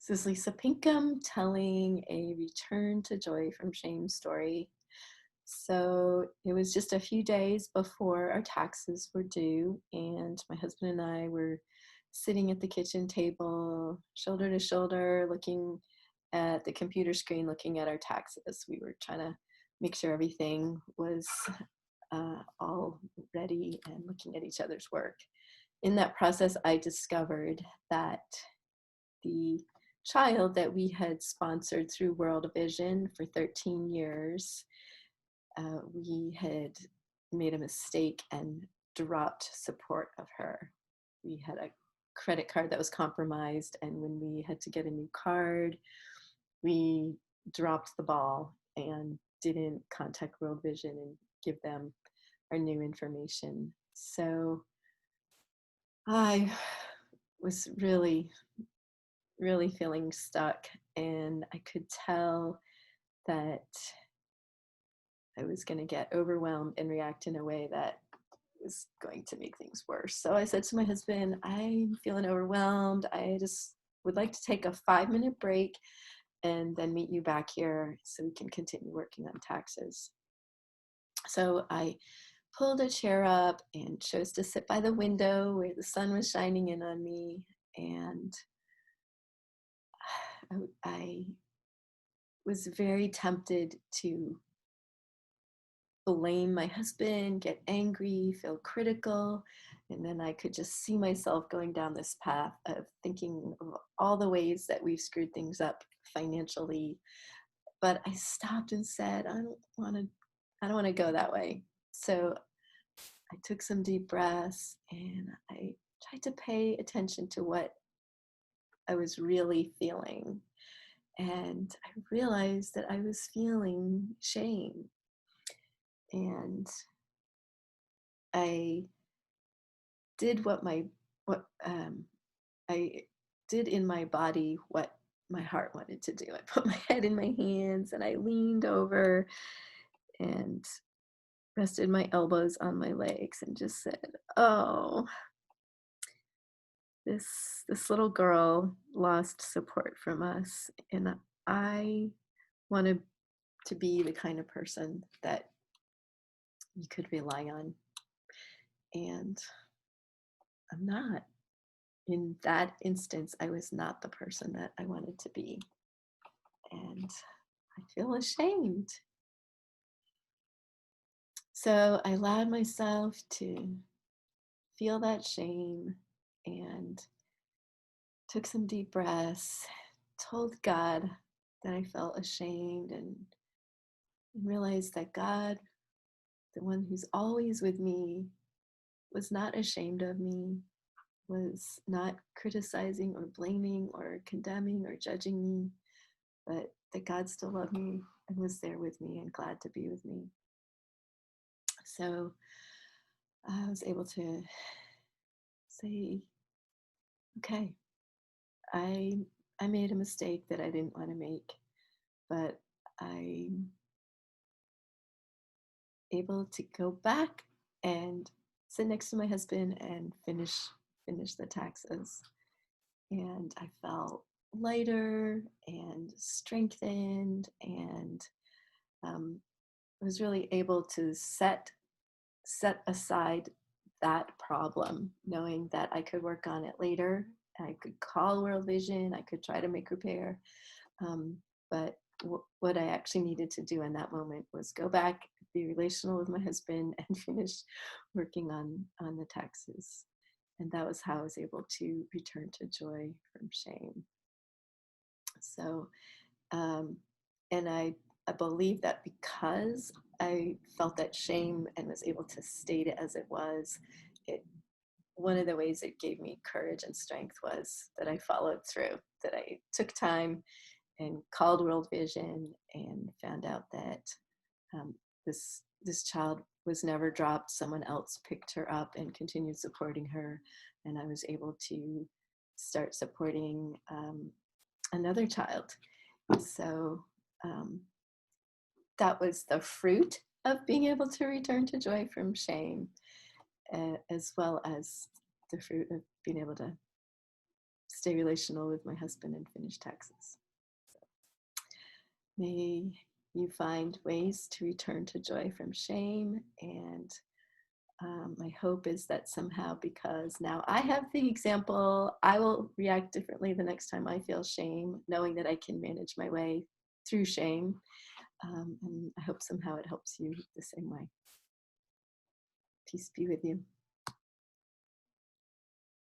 This is Lisa Pinkham telling a return to joy from shame story. So it was just a few days before our taxes were due, and my husband and I were sitting at the kitchen table, shoulder to shoulder, looking at the computer screen, looking at our taxes. We were trying to make sure everything was all ready and looking at each other's work. In that process, I discovered that the child that we had sponsored through World Vision for 13 years, we had made a mistake and dropped support of her. We had a credit card that was compromised, and when we had to get a new card, we dropped the ball and didn't contact World Vision and give them our new information. So I was really feeling stuck, and I could tell that I was going to get overwhelmed and react in a way that was going to make things worse. So I said to my husband, I'm feeling overwhelmed. I just would like to take a 5-minute break and then meet you back here so we can continue working on taxes. So I pulled a chair up and chose to sit by the window where the sun was shining in on me, and I was very tempted to blame my husband, get angry, feel critical. And then I could just see myself going down this path of thinking of all the ways that we've screwed things up financially. But I stopped and said, I don't want to go that way. So I took some deep breaths and I tried to pay attention to what I was really feeling. And I realized that I was feeling shame. And I did what I did in my body what my heart wanted to do. I put my head in my hands and I leaned over and rested my elbows on my legs and just said, "Oh, this little girl lost support from us, and I wanted to be the kind of person that you could rely on, and I'm not." In that instance, I was not the person that I wanted to be, and I feel ashamed. So I allowed myself to feel that shame and took some deep breaths, told God that I felt ashamed, and realized that God, the one who's always with me, was not ashamed of me, was not criticizing or blaming or condemning or judging me, but that God still loved me and was there with me and glad to be with me. So I was able to say, okay, I I made a mistake that I didn't want to make, but I'm able to go back and sit next to my husband and finish the taxes. And I felt lighter and strengthened, and was really able to set aside that problem, knowing that I could work on it later. I could call World Vision, I could try to make repair, but what I actually needed to do in that moment was go back, be relational with my husband, and finish working on the taxes. And that was how I was able to return to joy from shame. So, um, and I believe that because I felt that shame and was able to state it as it was, it one of the ways it gave me courage and strength was that I followed through, that I took time and called World Vision and found out that um, this child was never dropped. Someone else picked her up and continued supporting her, and I was able to start supporting another child. So that was the fruit of being able to return to joy from shame, as well as the fruit of being able to stay relational with my husband and finish taxes. May you find ways to return to joy from shame. And my hope is that somehow, because now I have the example, I will react differently the next time I feel shame, knowing that I can manage my way through shame. And I hope somehow it helps you the same way. Peace be with you.